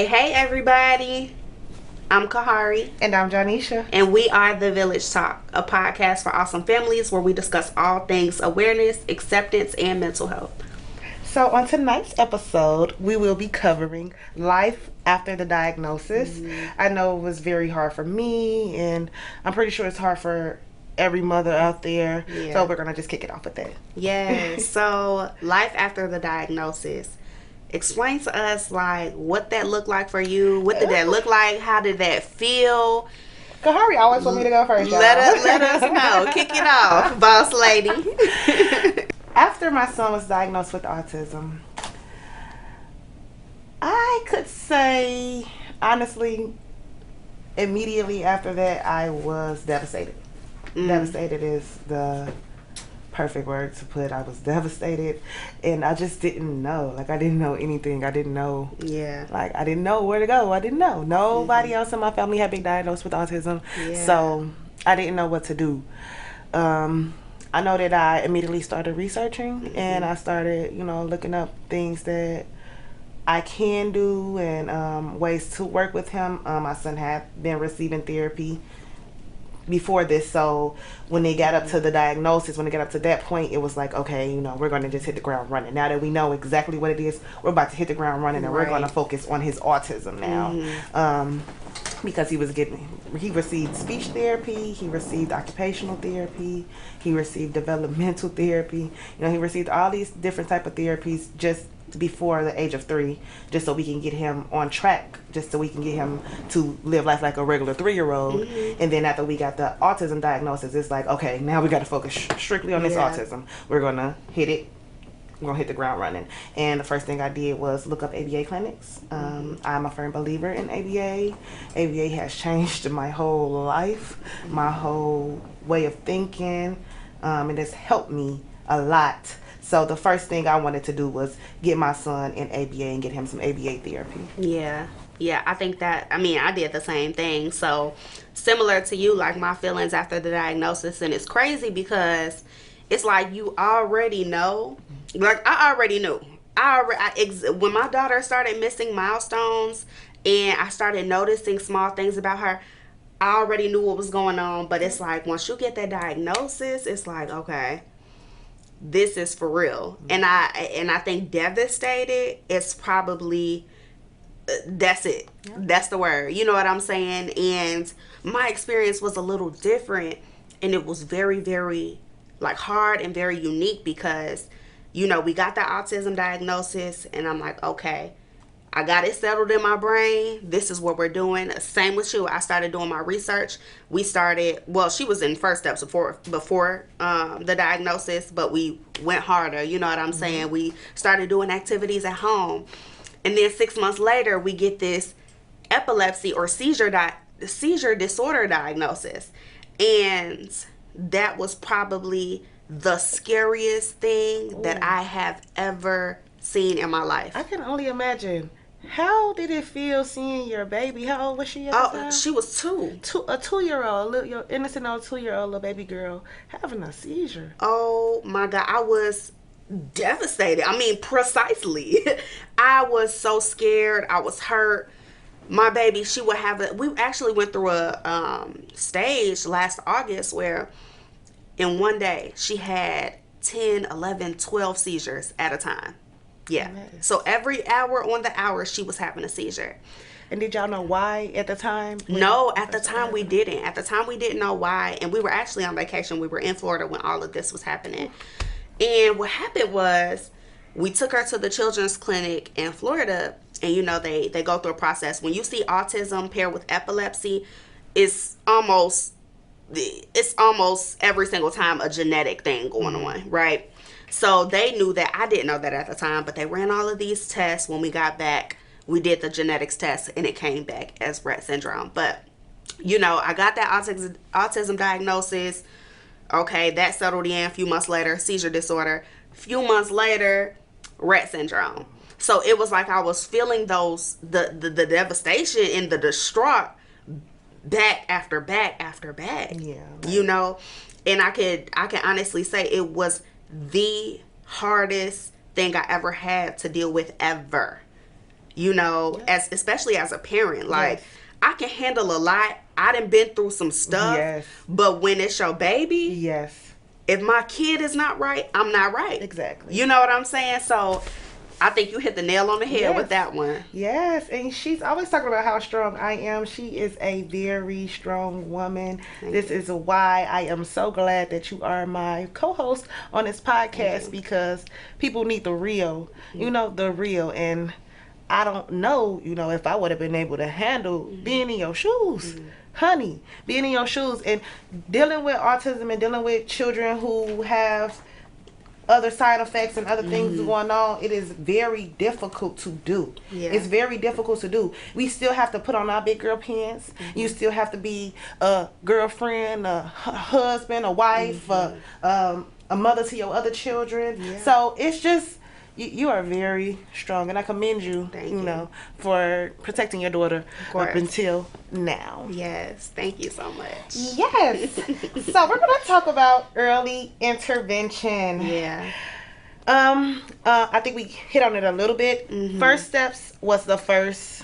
Hey, everybody. I'm Kahari. And I'm Janisha. And we are The Village Talk, a podcast for awesome families where we discuss all things awareness, acceptance, and mental health. So, on tonight's episode, we will be covering life after the diagnosis. I know it was very hard for me, and I'm pretty sure it's hard for every mother out there. Yeah. So, we're going to just kick it off with that. Yes. So, life after the diagnosis. Explain to us, like, what that looked like for you. What did that look like? How did that feel? Kahari always want me to go first, y'all. Let us know. Kick it off, boss lady. After my son was diagnosed with autism, I could say, honestly, immediately after that, I was devastated. Devastated is the perfect word to put. I was devastated, and I just didn't know. Like, I didn't know anything. I didn't know. Yeah. Like, I didn't know where to go. I didn't know. Nobody else in my family had been diagnosed with autism. Yeah. So, I didn't know what to do. I know that I immediately started researching, and I started, looking up things that I can do and ways to work with him. My son had been receiving therapy before this, so when they got up to the diagnosis, when they got up to that point, it was like, okay, we're going to just hit the ground running. Now that we know exactly what it is, we're about to hit the ground running, and we're going to focus on his autism now. Because he received speech therapy, he received occupational therapy, he received developmental therapy. He received all these different type of therapies just before the age of 3, just so we can get him on track, just so we can get him to live life like a regular 3-year-old. And then after we got the autism diagnosis, it's like, okay, now we got to focus strictly on this autism. We're going to hit it. We're going to hit the ground running. And the first thing I did was look up ABA clinics. I'm a firm believer in ABA. ABA has changed my whole life, my whole way of thinking. It has helped me a lot. So the first thing I wanted to do was get my son in ABA and get him some ABA therapy. Yeah, I think that, I did the same thing. So similar to you, like my feelings after the diagnosis. And it's crazy because it's like you already know. Like, I already knew. When my daughter started missing milestones and I started noticing small things about her, I already knew what was going on. But it's like, once you get that diagnosis, it's like, okay, this is for real. And I think devastated is probably, that's it. Yeah. That's the word. You know what I'm saying? And my experience was a little different, and it was very, very hard and very unique because, we got the autism diagnosis, and I'm like, okay, I got it settled in my brain. This is what we're doing. Same with you. I started doing my research. We started, she was in first steps before the diagnosis, but we went harder. You know what I'm saying? We started doing activities at home. And then 6 months later, we get this epilepsy or seizure disorder diagnosis. And that was probably the scariest thing that I have ever seen in my life. I can only imagine. How did it feel seeing your baby? How old was she at the time? She was 2. A 2-year-old, your innocent old 2-year-old little baby girl having a seizure. Oh my God, I was devastated. Precisely. I was so scared. I was hurt. My baby, she would have we actually went through a stage last August where in one day she had 10, 11, 12 seizures at a time. Yeah. Nice. So every hour on the hour, she was having a seizure. And did y'all know why at the time? No, at the time we didn't. At the time we didn't know why. And we were actually on vacation. We were in Florida when all of this was happening. And what happened was we took her to the children's clinic in Florida. And, they go through a process. When you see autism paired with epilepsy, it's almost every single time a genetic thing going on, right? So they knew that. I didn't know that at the time, but they ran all of these tests. When we got back, we did the genetics test, and it came back as Rett syndrome. But, I got that autism diagnosis. Okay, that settled in. A few months later, seizure disorder. A few months later, Rett syndrome. So it was like I was feeling the devastation and the distraught back after back after back. Yeah. Right. And I can honestly say it was the hardest thing I ever had to deal with ever. you know, as especially as a parent. Like, Yes. I can handle a lot. I done been through some stuff. Yes. But when it's your baby, Yes. if my kid is not right, I'm not right. Exactly. You know what I'm saying? So I think you hit the nail on the head with Yes. that one. Yes, and she's always talking about how strong I am. She is a very strong woman. This is why I am so glad that you are my co-host on this podcast, because people need the real, you know, the real. And I don't know, you know, if I would have been able to handle being in your shoes. Honey, being in your shoes and dealing with autism and dealing with children who have other side effects and other things going on, it is very difficult to do. Yeah. It's very difficult to do. We still have to put on our big girl pants. You still have to be a girlfriend, a husband, a wife, a mother to your other children. Yeah. So it's just, you are very strong, and I commend you, Thank you you. know, for protecting your daughter up until now. Yes, thank you so much. Yes. So we're going to talk about early intervention. Yeah. I think we hit on it a little bit. First Steps was the first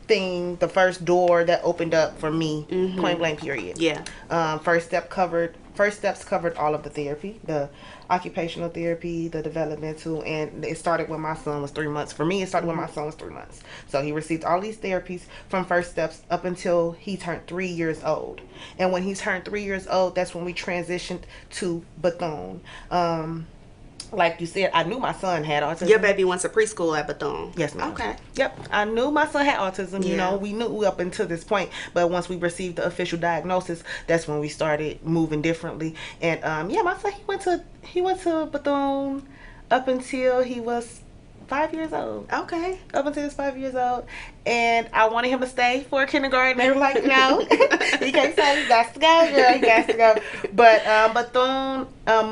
thing, the first door that opened up for me, point blank period. Yeah. First Steps covered all of the therapy, the occupational therapy, the developmental, and it started when my son was 3 months. For me, it started when my son was 3 months. So he received all these therapies from First Steps up until he turned 3 years old. And when he turned 3 years old, that's when we transitioned to Bethune. Like you said, I knew my son had autism. Your baby went to preschool at Bethune. Yes, ma'am. Okay. Yep. I knew my son had autism. You Yeah. know, we knew up until this point. But once we received the official diagnosis, that's when we started moving differently. And yeah, my son, he went to Bethune up until he was 5 years old. Okay. Up until he was 5 years old. And I wanted him to stay for kindergarten. They were like, no. He can't stay. He got to go, girl. He got to go. But Bethune,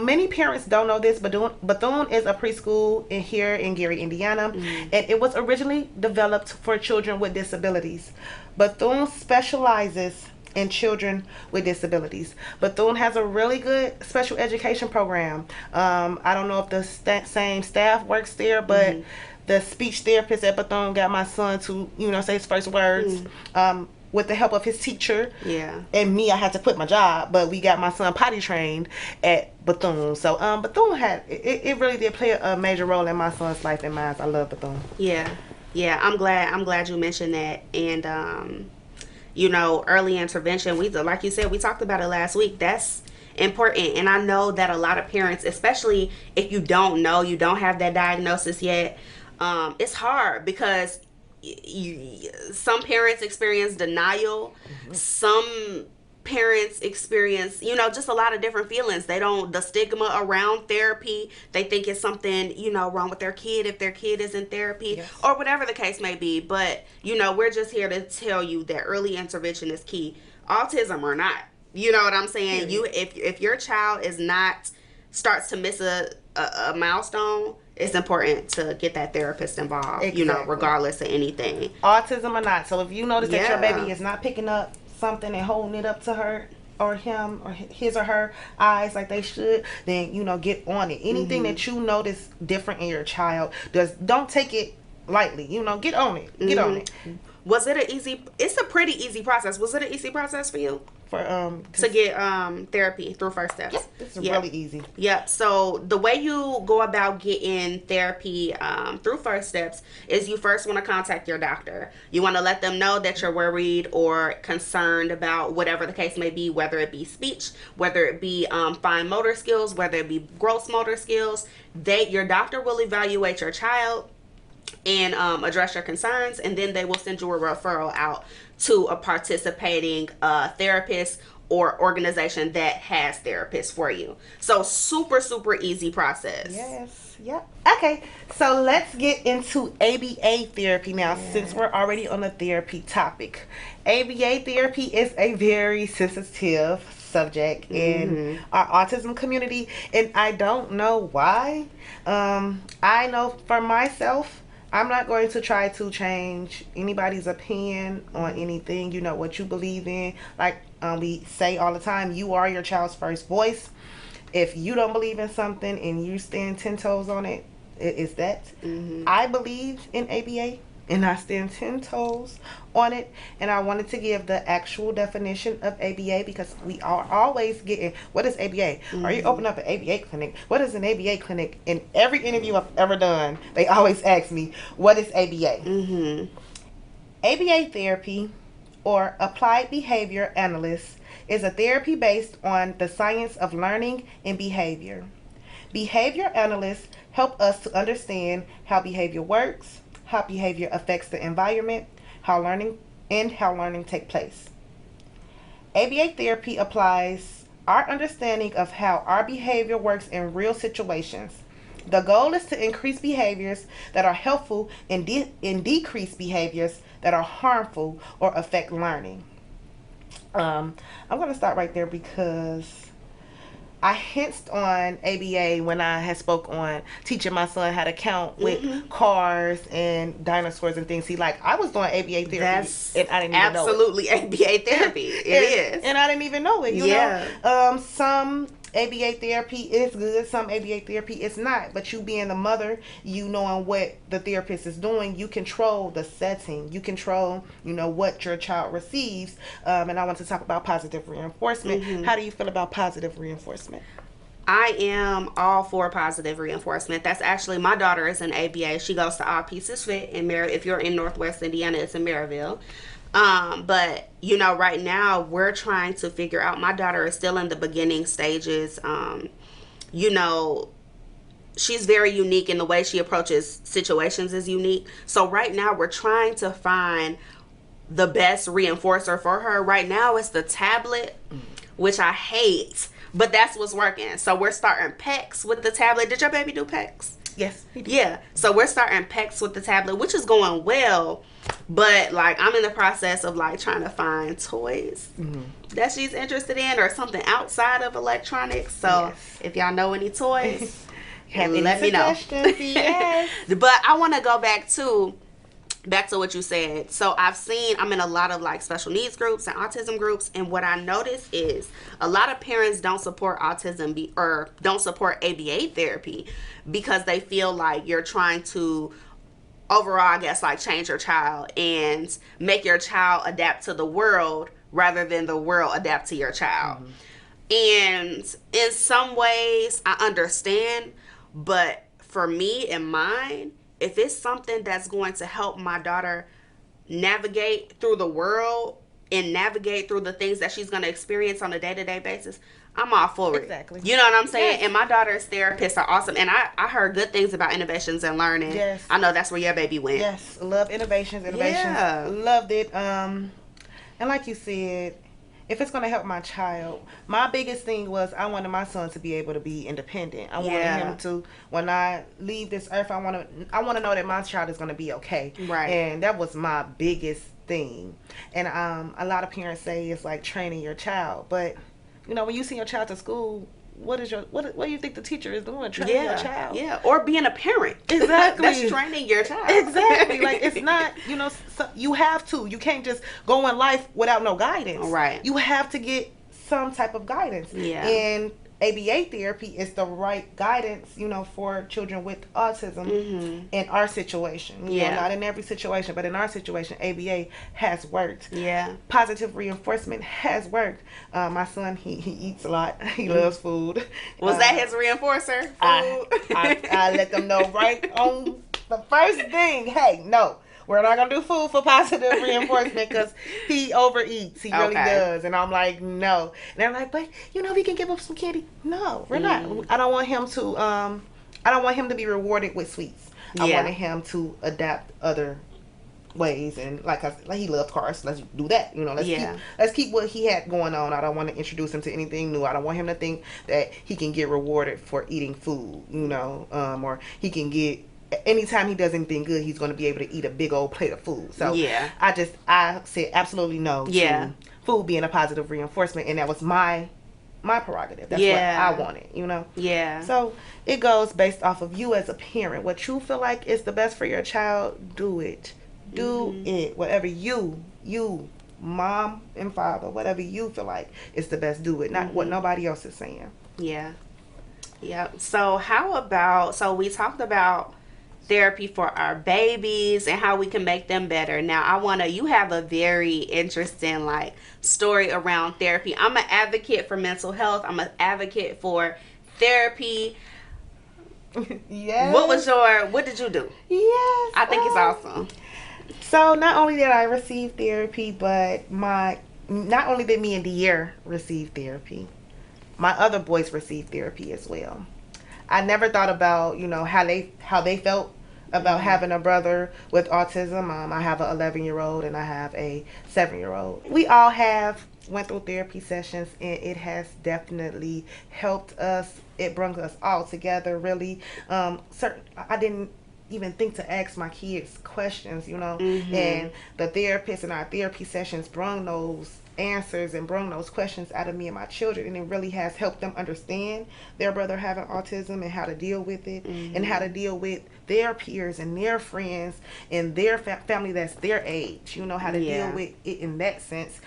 many parents don't know this, but Bethune is a preschool here in Gary, Indiana. And it was originally developed for children with disabilities. Bethune specializes in children with disabilities. Bethune has a really good special education program. I don't know if the same staff works there, but the speech therapist at Bethune got my son to, you know, say his first words. With the help of his teacher. Yeah. And me, I had to quit my job, but we got my son potty trained at Bethune. So Bethune had, it really did play a major role in my son's life and mine. I love Bethune. Yeah. Yeah. I'm glad you mentioned that. And you know, early intervention, like you said, we talked about it last week. That's important. And I know that a lot of parents, especially if you don't know, you don't have that diagnosis yet, it's hard because some parents experience denial. Some parents experience, you know, just a lot of different feelings. The stigma around therapy, they think it's something, you know, wrong with their kid if their kid is in therapy, or whatever the case may be. But, you know, we're just here to tell you that early intervention is key, autism or not. You know what I'm saying? If your child starts to miss a milestone, it's important to get that therapist involved, you know, regardless of anything. Autism or not. So if you notice that your baby is not picking up something and holding it up to her or him or his or her eyes like they should, then, you know, get on it. Anything that you notice different in your child, don't take it lightly. You know, get on it. Get on it. Was it it's a pretty easy process. Was it an easy process for you? To get therapy through First Steps? Yep, it's really easy. Yep. So the way you go about getting therapy through First Steps is you first want to contact your doctor. You want to let them know that you're worried or concerned about whatever the case may be, whether it be speech, whether it be fine motor skills, whether it be gross motor skills. Your doctor will evaluate your child and address your concerns, and then they will send you a referral out to a participating therapist or organization that has therapists for you. So super easy process. Yes. Yep. Okay, so let's get into ABA therapy now, since we're already on the therapy topic. ABA therapy is a very sensitive subject in our autism community, and I don't know why. I know for myself, I'm not going to try to change anybody's opinion on anything, you know, what you believe in. Like we say all the time, you are your child's first voice. If you don't believe in something and you stand 10 toes on it, Is that I believe in ABA, and I stand 10 toes on it. And I wanted to give the actual definition of ABA, because we are always getting, what is ABA? Are you opening up an ABA clinic? What is an ABA clinic? In every interview I've ever done, they always ask me, what is ABA? ABA therapy, or applied behavior analyst, is a therapy based on the science of learning and behavior. Behavior analysts help us to understand how behavior works, how behavior affects the environment, how learning take place. ABA therapy applies our understanding of how our behavior works in real situations. The goal is to increase behaviors that are helpful and decrease behaviors that are harmful or affect learning. I'm going to start right there because I hinted on ABA when I had spoke on teaching my son how to count with cars and dinosaurs and things. I was doing ABA therapy, That's and I didn't even know it. absolutely ABA therapy. It is. And I didn't even know it, you know. Some ABA therapy is good, some ABA therapy is not. But you being the mother, you knowing what the therapist is doing, you control the setting. You control, what your child receives. And I want to talk about positive reinforcement. How do you feel about positive reinforcement? I am all for positive reinforcement. That's actually, my daughter is in ABA. She goes to All Pieces Fit in if you're in Northwest Indiana, it's in Maryville. But right now we're trying to figure out, my daughter is still in the beginning stages. She's very unique in the way she approaches situations is unique. So right now we're trying to find the best reinforcer for her. Right now it's the tablet, which I hate, but that's what's working. So we're starting PECs with the tablet. Did your baby do PECs? Yes. Yeah. So we're starting PECs with the tablet, which is going well. But I'm in the process of trying to find toys that she's interested in, or something outside of electronics. So if y'all know any toys, let me know. Yes. But I want to go back to what you said. So I'm in a lot of special needs groups and autism groups, and what I notice is a lot of parents don't support autism or don't support ABA therapy because they feel like you're trying to overall, I guess, change your child and make your child adapt to the world rather than the world adapt to your child. And in some ways I understand, but for me and mine, if it's something that's going to help my daughter navigate through the world and navigate through the things that she's going to experience on a day-to-day basis, I'm all for it. Exactly. You know what I'm saying? Yes. And my daughter's therapists are awesome. And I heard good things about innovations and learning. Yes. I know that's where your baby went. Yes. Love innovations. Yeah. Loved it. And like you said, if it's going to help my child, my biggest thing was I wanted my son to be able to be independent. I wanted him to, when I leave this earth, I want to know that my child is going to be okay. Right. And that was my biggest thing. And a lot of parents say it's like training your child, but when you send your child to school, what do you think the teacher is doing? Training your child. Yeah, or being a parent. Exactly. That's training your child. Exactly. It's not, you have to. You can't just go in life without no guidance. Right. You have to get some type of guidance. Yeah. And ABA therapy is the right guidance, for children with autism in our situation. Not in every situation, but in our situation, ABA has worked. Yeah. Positive reinforcement has worked. My son, he eats a lot. He loves food. Was that his reinforcer? Food? I let them know right on the first thing, hey, no. We're not going to do food for positive reinforcement because he overeats. He really does. And I'm like, no. And they're like, but, we can give up some candy. No, we're not. I don't want him to be rewarded with sweets. I wanted him to adapt other ways. And he loves cars. Let's do that. Let's keep what he had going on. I don't want to introduce him to anything new. I don't want him to think that he can get rewarded for eating food, or he can get, anytime he does anything good, he's going to be able to eat a big old plate of food. So I said absolutely no to food being a positive reinforcement, and that was my prerogative. That's what I wanted, Yeah. So it goes based off of you as a parent. What you feel like is the best for your child, do it. Do it. Whatever you, mom and father, whatever you feel like is the best, do it. Not what nobody else is saying. Yeah. Yep. So how about, so we talked about therapy for our babies and how we can make them better. Now I want to, you have a very interesting like story around therapy. I'm an advocate for mental health. I'm an advocate for therapy. Yes. What did you do? Yes. I think it's awesome. So not only did I receive therapy, but not only did me and Dier receive therapy, my other boys received therapy as well. I never thought about, how they felt about Mm-hmm. having a brother with autism. I have an 11-year-old and I have a 7-year-old. We all have went through therapy sessions, and it has definitely helped us. It brings us all together. Really, I didn't even think to ask my kids questions, Mm-hmm. and the therapist in our therapy sessions brung those answers and brung those questions out of me and my children, and it really has helped them understand their brother having autism and how to deal with it, and how to Mm-hmm. deal with their peers and their friends and their family that's their age, how to deal Yeah. with it in that sense.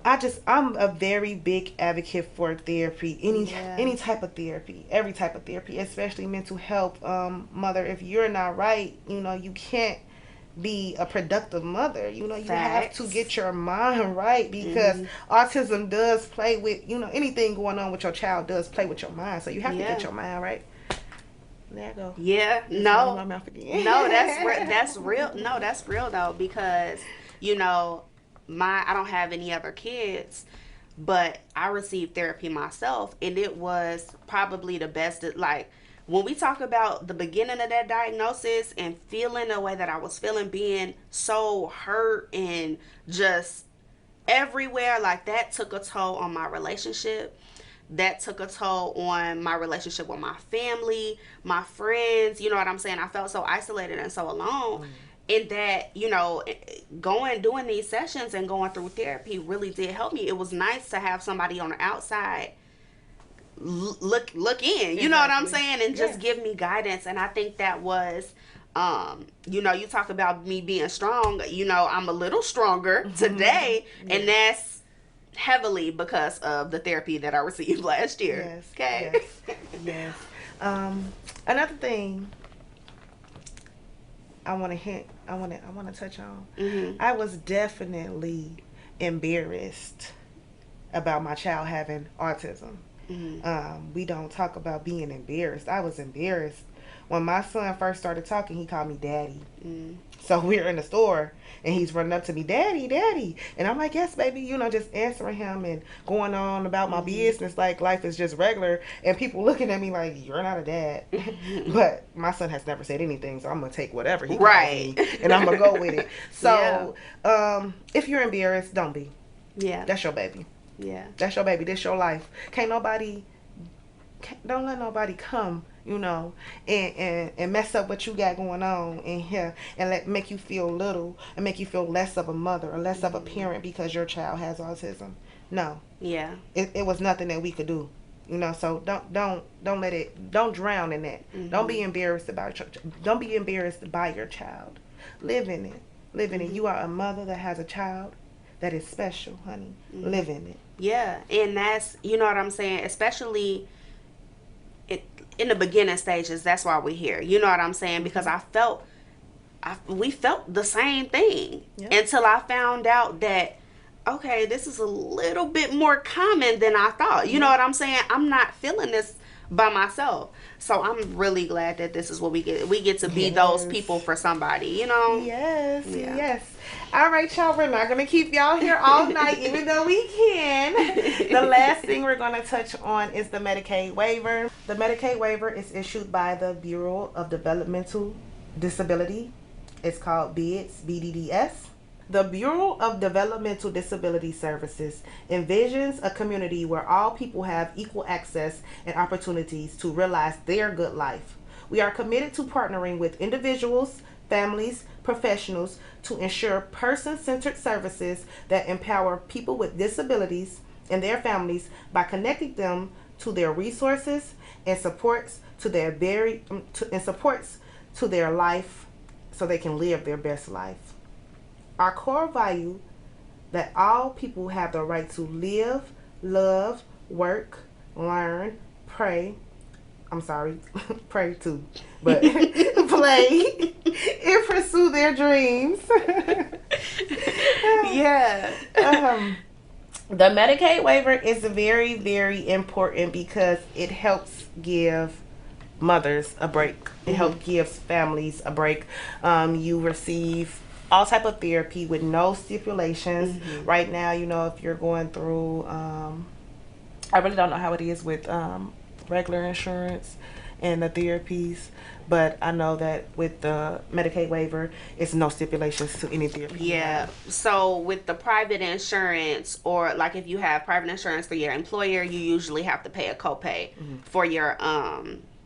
I'm a very big advocate for therapy, Yeah. any type of therapy, every type of therapy, especially mental health. Mother, if you're not right, you can't be a productive mother. You have to Facts. get your mind right, because Mm-hmm. autism does play with, anything going on with your child does play with your mind. So you have to get Yeah. your mind right. There I go. Yeah. Just running my No. mouth again. No, that's real. No, that's real though, because you know, I don't have any other kids, but I received therapy myself, and it was probably the best. Like when we talk about the beginning of that diagnosis and feeling the way that I was feeling, being so hurt and just everywhere, like that took a toll on my relationship. That took a toll on my relationship with my family, my friends. You know what I'm saying? I felt so isolated and so alone. Mm. And that, doing these sessions and going through therapy really did help me. It was nice to have somebody on the outside look in. You know what I'm Exactly. saying? And just Yes. give me guidance. And I think that was, you talk about me being strong. I'm a little stronger today, and Yes. that's heavily because of the therapy that I received last year. Yes. Okay. Yes. Yes. Another thing I want to touch on. Mhm. I was definitely embarrassed about my child having autism. Mhm. We don't talk about being embarrassed. I was embarrassed when my son first started talking. He called me daddy. Mhm. So we're in the store, and he's running up to me, daddy, daddy. And I'm like, yes, baby, just answering him and going on about my Mhm. business like life is just regular. And people looking at me like, you're not a dad. Mhm. But my son has never said anything, so I'm going to take whatever he calls Right. me, and I'm going to go with it. Yeah. So if you're embarrassed, don't be. Yeah. That's your baby. Yeah. That's your baby. That's your life. Don't let nobody come, and mess up what you got going on in here, and make you feel little, and make you feel less of a mother or less of a Mhm. parent because your child has autism. No, Yeah. it was nothing that we could do. So don't drown in that. Don't be Mhm. embarrassed don't be embarrassed by your child. Live in it. Live in it. Mhm. You are a mother that has a child that is special, honey. Mhm. Live in it. Yeah, and that's, you know what I'm saying, especially it, in the beginning stages. That's why we're here. You know what I'm saying? Because Hmm. we felt the same thing Yep. until I found out that, okay, this is a little bit more common than I thought. You know Yep. what I'm saying? I'm not feeling this by myself. So I'm really glad that this is what we get. We get to be those people Yes. for somebody. Yes, Yeah. yes. All right, y'all. We're not going to keep y'all here all night, even though we can. The last thing we're going to touch on is the Medicaid waiver. The Medicaid waiver is issued by the Bureau of Developmental Disability. It's called BIDS, BDDS. The Bureau of Developmental Disability Services envisions a community where all people have equal access and opportunities to realize their good life. We are committed to partnering with individuals, families, professionals to ensure person centered services that empower people with disabilities and their families by connecting them to their resources and supports to their life so they can live their best life. Our core value that all people have the right to live, love, work, learn, pray, I'm sorry, pray too, but play and pursue their dreams. Yeah. The Medicaid waiver is very, very important because it helps give mothers a break. It helps gives families a break. You receive all type of therapy with no stipulations. Right now, you know, if you're going through, I really don't know how it is with regular insurance and the therapies, but I know that with the Medicaid waiver, it's no stipulations to any therapy. Yeah. So with the private insurance, or like if you have private insurance for your employer, you usually have to pay a copay for your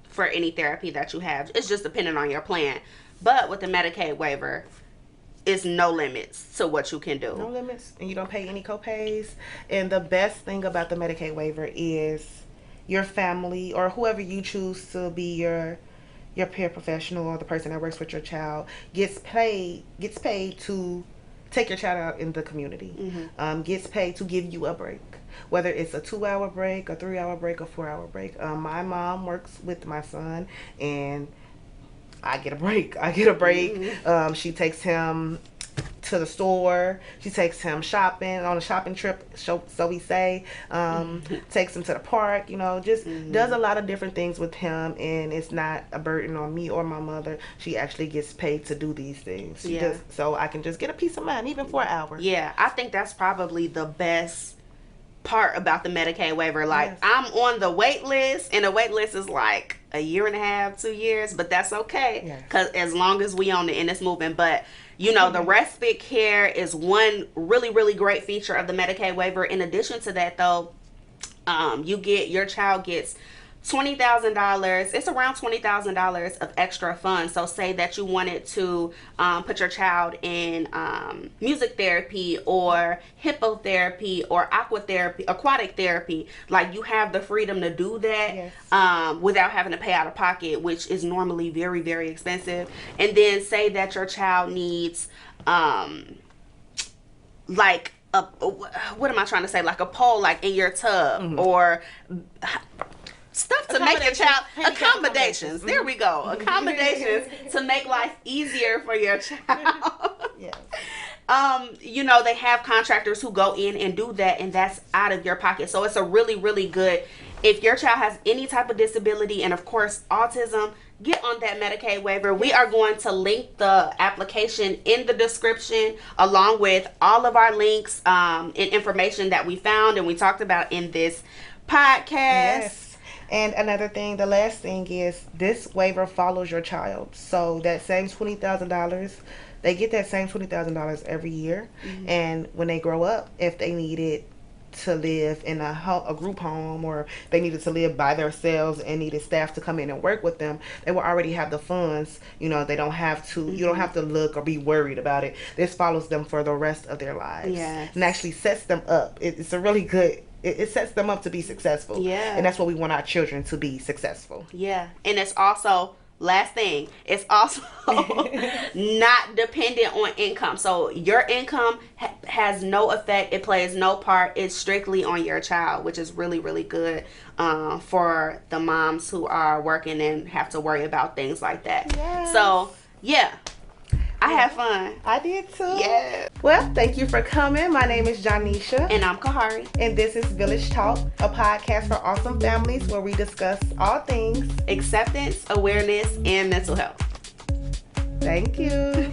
for any therapy that you have. It's just dependent on your plan. But with the Medicaid waiver, it's no limits to what you can do. No limits, and you don't pay any copays. And the best thing about the Medicaid waiver is your family or whoever you choose to be your paraprofessional or the person that works with your child gets paid to take your child out in the community. Gets paid to give you a break, whether it's a 2-hour break, a 3-hour break, a 4-hour break. My mom works with my son, and I get a break. She takes him to the store. She takes him shopping on a shopping trip, so we say. Takes him to the park, you know, just does a lot of different things with him, and it's not a burden on me or my mother. She actually gets paid to do these things. She does, so I can just get a peace of mind, even for an hour. Yeah, I think that's probably the best part about the Medicaid waiver. Like, I'm on the wait list, and the wait list is like a year and a half, 2 years, but that's okay, because as long as we own it and it's moving. But you know, the respite care is one really, really great feature of the Medicaid waiver. In addition to that, though, your child gets $20,000. It's around $20,000 of extra funds. So say that you wanted to put your child in music therapy or hippotherapy or aquatic therapy. Like, you have the freedom to do that without having to pay out of pocket, which is normally very, very expensive. And then say that your child needs like what am I trying to say? Like a pole, like in your tub, or stuff to make your child accommodations. There we go. Accommodations to make life easier for your child. You know, they have contractors who go in and do that, and that's out of your pocket. So it's a really, really good, if your child has any type of disability and of course autism, get on that Medicaid waiver. We are going to link the application in the description, along with all of our links and information that we found and we talked about in this podcast. And another thing, the last thing is, this waiver follows your child. So that same $20,000, they get that same $20,000 every year. And when they grow up, if they needed to live in a group home, or they needed to live by themselves and needed staff to come in and work with them, they will already have the funds. You know, they don't have to, you don't have to look or be worried about it. This follows them for the rest of their lives. And actually sets them up. It's a really good, it sets them up to be successful. And that's what we want our children to be, successful. And it's also, last thing, it's also not dependent on income. So your income has no effect. It plays no part. It's strictly on your child, which is really, really good for the moms who are working and have to worry about things like that. So I had fun. I did too. Well, thank you for coming. My name is Janisha. And I'm Kahari. And this is Village Talk, a podcast for awesome families where we discuss all things acceptance, awareness, and mental health. Thank you.